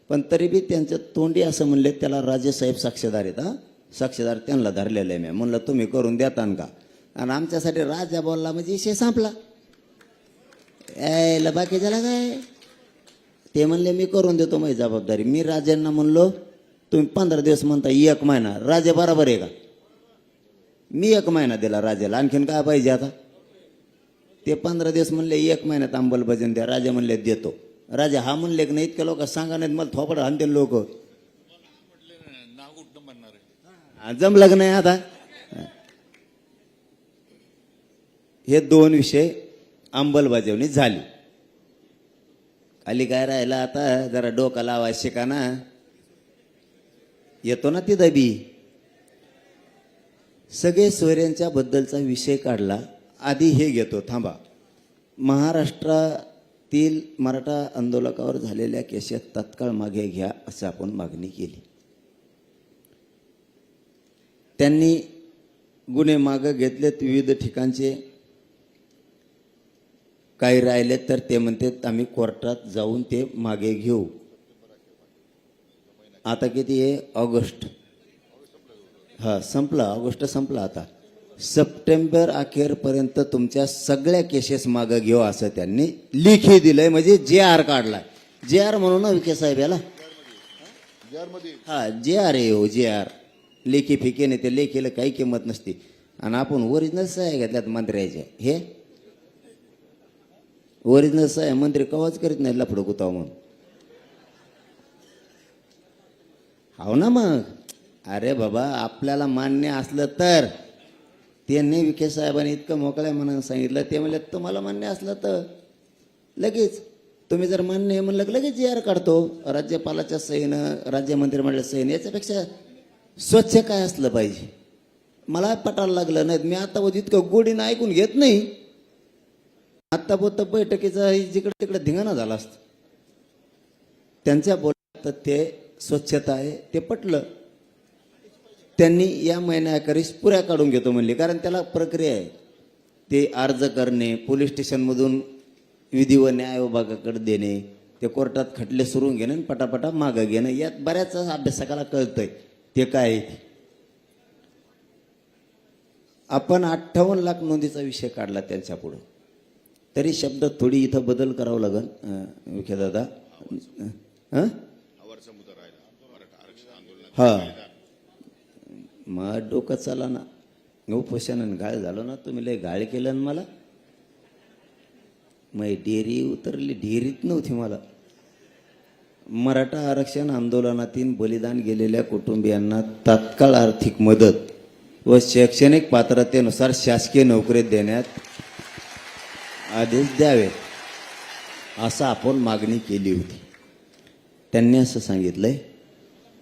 पण तरी बी त्यांच्या तोंडी असं म्हणले त्याला राजेसाहेब साक्षीदार आहेत. साक्षीदार त्यांना धरलेलं आहे. मी म्हणलं तुम्ही करून देता का? आणि आमच्यासाठी राजा बोलला म्हणजे विषय संपला. यायला बाकीच्याला काय? ते म्हणले मी करून देतो माझी जबाबदारी. मी राजांना म्हणलो तुम्ही 15 दिवस म्हणता 1 महिना. राजा बरोबर आहे का? मी 1 महिना दिला राजाला, आणखीन काय पाहिजे आता? ते 15 दिवस म्हणले 1 महिन्यात अंमलबजावणी द्या. राजा म्हणले देतो. राजा हा म्हणले की नाही इतक्या लोक सांगा नाहीत मला थोपड आणते लोक. जमलं की नाही आता? हे 2 विषय अंमलबजावणी झाली. खाली काय राहिला आता? जरा डोका लावा शिका ना. येतो ना ती दबी. सगळे सोयऱ्यांच्या बद्दलचा विषय काढला. आधी हे घेतो थांबा. महाराष्ट्रातील मराठा आंदोलकावर झालेल्या केसेस तत्काळ मागे घ्या असं आपण मागणी केली. त्यांनी गुन्हे मागे घेतलेत विविध ठिकाणचे. काही राहिले तर ते म्हणतात आम्ही कोर्टात जाऊन ते मागे घेऊ. आता किती आहे? ऑगस्ट. संपला. ऑगस्ट संपला. आता सप्टेंबर अखेरपर्यंत तुमच्या सगळ्या केसेस मागे घेऊ असं त्यांनी लिखी दिलंय. म्हणजे JR काढलाय. JR म्हणून ना विखे साहेब याला. JR आहे हो. JR लेखी फिके नाही. ते लेखीला काही किंमत नसते. आणि आपण ओरिजिनल सह्या घेतल्यात मंत्र्याच्या. हे ओरिजिनल सह्या मंत्री कवाच करीत नाही लफडं गुताव म्हणून. हो ना मग. अरे बाबा आपल्याला मान्य असलं तर. त्यांनी विखे साहेबांनी इतकं मोकळ्या मनानं सांगितलं. ते म्हणले तुम्हाला मान्य असलं तर लगेच. तुम्ही जर मान्य आहे म्हणलं लगेच JR काढतो राज्यपालाच्या सहीनं, राज्य मंत्रिमंडळाच्या सहीनं. याच्यापेक्षा स्वच्छ काय असलं पाहिजे? मला पटायला लागलं नाही. मी आता इतकं गोडीनं ऐकून घेत नाही. आत्ता बोलता बैठकीचा जिकडे तिकडे धिंगाणा झाला असतं. त्यांच्या बोलण्यात ते स्वच्छता आहे ते पटलं. त्यांनी या महिन्याखेरीस पुऱ्या काढून घेतो म्हणले. कारण त्याला प्रक्रिया आहे. ते अर्ज करणे, पोलीस स्टेशनमधून विधी व न्याय विभागाकडे देणे, ते कोर्टात खटले सुरू घेणे, पटापटा मागं घेणं. यात बऱ्याच अभ्यासकाला कळतंय ते काय आहे. आपण 58 लाख नोंदीचा विषय काढला त्यांच्या पुढं. तरी शब्द थोडी इथं बदल करावं लागेल विखे दादा. मग डोकं चाला ना. उपोषणानं गाळ झालं ना. तुम्ही लय गाळ केलं ना मला. मग डेअरी उतरली. डेअरीत नव्हती मला. मराठा आरक्षण आंदोलनातील बलिदान गेलेल्या कुटुंबियांना तात्काळ आर्थिक मदत व शैक्षणिक पात्रतेनुसार शासकीय नोकरी देण्यात आदेश द्यावेत असं आपण मागणी केली होती. त्यांनी असं सांगितलंय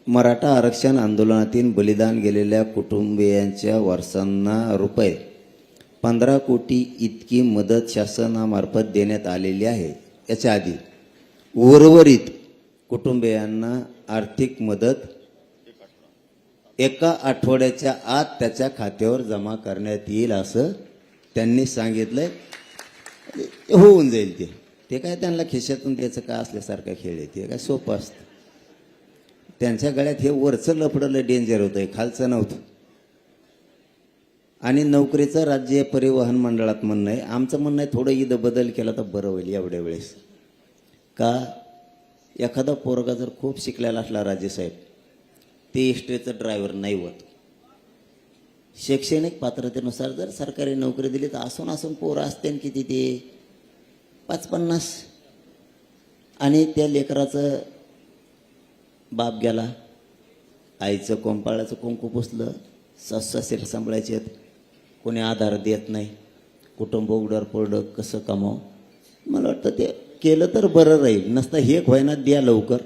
मराठा आरक्षण आंदोलनातील बलिदान गेलेल्या कुटुंबियांच्या वारसांना ₹15 कोटी इतकी मदत शासनामार्फत देण्यात आलेली आहे. याच्या आधी उर्वरित कुटुंबियांना आर्थिक मदत 1 आठवड्याच्या आत त्याच्या खात्यावर जमा करण्यात येईल असं त्यांनी सांगितलंय. होऊन जाईल ते काय त्यांना खिशातून त्याचं काय असल्यासारखं खेळ आहे. ते काय सोपं असतं. त्यांच्या गळ्यात हे वरचं लफडलं डेंजर होतं, खालचं नव्हतं. आणि नोकरीचं राज्य परिवहन मंडळात म्हणणं आहे. आमचं म्हणणं आहे थोडं इथं बदल केला तर बरं होईल एवढ्या वेळेस. का एखादा पोरगा जर खूप शिकलेला असला राजेसाहेब, ते एसटीचं ड्रायव्हर नाही होत. शैक्षणिक पात्रतेनुसार जर सरकारी नोकरी दिली तर असून पोरं असते किती ते 50-50. आणि त्या लेकराचं बाप गेला, आईचं कोंपाळाचं कुंकू पुसलं, सासू-सासरे सांभाळायचे आहेत, कोणी आधार देत नाही, कुटुंब उघडर पडलं, कसं कमाव. मला वाटतं ते केलं तर बरं राहील. नसतं हे व्हायना द्या लवकर.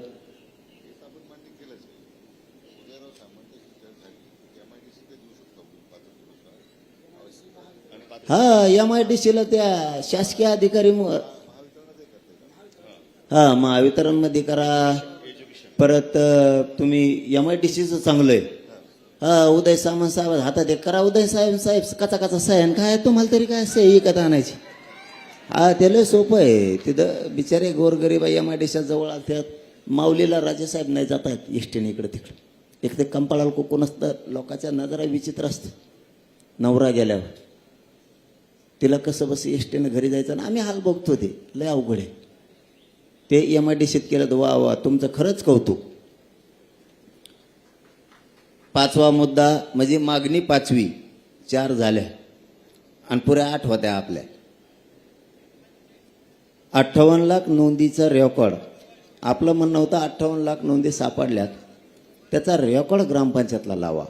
MIDCला त्या शासकीय अधिकारी महावितरणमध्ये करा. परत तुम्ही MIDCचं चांगलं आहे. उदय सामंत साहेब हातात एक करा. उदय साहेब कचा सह्यान काय तुम्हाला तरी काय सही विकत आणायची. त्याला सोपं आहे. तिथं बिचारे गोरगरीब MIDCच्या जवळ असतात. माऊलीला राजेसाहेब नाही जात आहेत एसटीने इकडे तिकडे. एक ते कंपाळाला कोण असतं, लोकांच्या नजरा विचित्र असतं. नवरा गेल्यावर तिला कसं बस एसटीनं घरी जायचं ना, आम्ही हाल बघतो. ते लय अवघड आहे. ते MIDCत केलं तर वा वा, तुमचं खरंच कौतुक. 5वा मुद्दा म्हणजे मागणी 5वी 4 झाल्या आणि पुऱ्या 8 होत्या आपल्या. 58 लाख नोंदीचा रेकॉर्ड. आपलं म्हणणं होतं 58 लाख नोंदी सापडल्यात, त्याचा रेकॉर्ड ग्रामपंचायतला लावा,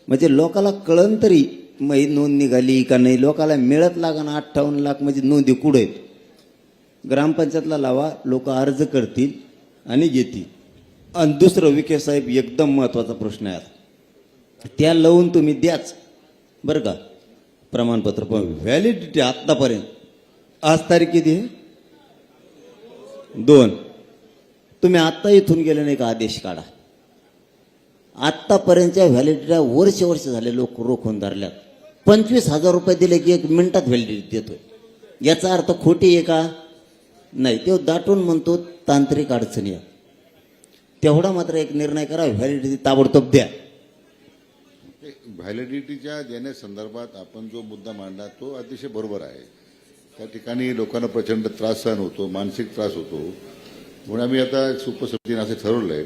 म्हणजे लोकाला कळन तरी ही नोंद निघाली का नाही. लोकाला मिळत लागा ना 58 लाख म्हणजे नोंदी कुठे आहेत. ग्रामपंचायतला लावा, लोक अर्ज करतील आणि घेतील. आणि दुसरं विखे साहेब एकदम महत्त्वाचा प्रश्न आहे, त्या लावून तुम्ही द्याच बरं का प्रमाणपत्र, पण व्हॅलिडिटी आत्तापर्यंत आज तारीख किती आहे 2. तुम्ही आत्ता इथून गेले नाही का आदेश काढा. आत्तापर्यंतच्या व्हॅलिडिटीला वर्ष झाले लोक रोखून धरल्यात. 25,000 रुपये दिले की 1 मिनिटात व्हॅलिडिटी देतोय. याचा अर्थ खोटी आहे का नाही. तो दाटून म्हणतो तांत्रिक अडचणी आहे. तेवढा मात्र एक निर्णय करा, व्हॅलिडिटी ताबडतोब द्या. व्हॅलिडिटीच्या देण्यासंदर्भात आपण जो मुद्दा मांडला तो अतिशय बरोबर आहे. त्या ठिकाणी लोकांना प्रचंड त्रास सहन होतो, मानसिक त्रास होतो. म्हणून आम्ही आता उपसमितीने असं ठरवलंय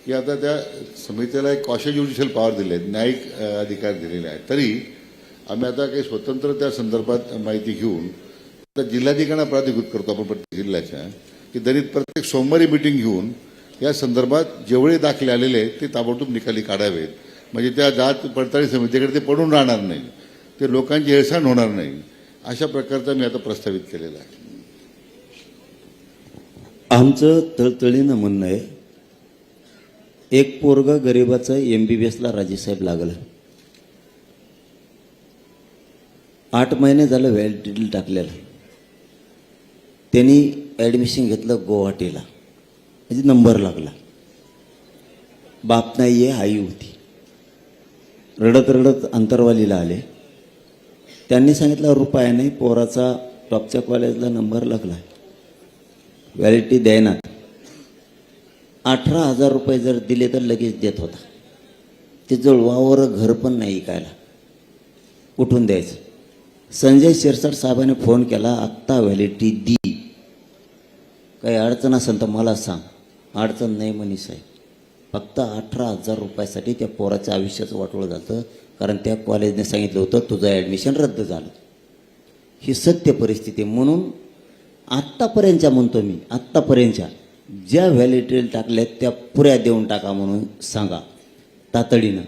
की आता त्या समितीला एक क्वाशी ज्युडिशियल पॉवर दिले आहेत, न्यायिक अधिकार दिलेले आहेत. तरी आम्ही आता काही स्वतंत्र त्या संदर्भात माहिती घेऊन आता जिल्हाधिकाऱ्यांना प्राधिकृत करतो आपण प्रत्येक जिल्ह्याच्या, की दलित प्रत्येक सोमवारी मिटिंग घेऊन या संदर्भात जेवढे दाखले आलेले आहेत ते ताबडतोब निकाली काढावेत. म्हणजे त्या जात पडताळणी समितीकडे ते पडून राहणार नाही, ते लोकांची हेळसांड होणार नाही. अशा प्रकारचा मी आता प्रस्तावित केलेला आहे. आमचं तळतळीनं म्हणणं आहे, एक पोरग गरीबाचं MBBSला राजेसाहेब लागलं. 8 महिने झालं व्हॅलिडिटी टाकलेलं. त्यांनी ॲडमिशन घेतलं गुवाहाटीला, म्हणजे नंबर लागला. बाप नाही आहे, आई होती. रडत रडत अंतरवालीला आले. त्यांनी सांगितलं रुपया नाही, पोराचा टॉपच्या कॉलेजला नंबर लागला, व्हॅलिडिटी द्यायना. 18,000 रुपये जर दिले तर लगेच देत होता. ते जवळ वावर घर पण नाही ऐकायला, उठून द्यायचं. संजय शिरसाट साहेबांनी फोन केला, आत्ता व्हॅलिडिटी दी, काही अडचण असेल तर मला सांग. अडचण नाही म्हणे साहेब. फक्त 18,000 रुपयासाठी त्या पोराच्या आयुष्याचं वाटोळं जातं, कारण त्या कॉलेजने सांगितलं होतं तुझं ॲडमिशन रद्द झालं. ही सत्य परिस्थिती. म्हणून आत्तापर्यंतच्या म्हणतो मी, आत्तापर्यंतच्या ज्या व्हॅलिडिटी टाकल्यात त्या पुऱ्या देऊन टाका म्हणून सांगा तातडीनं.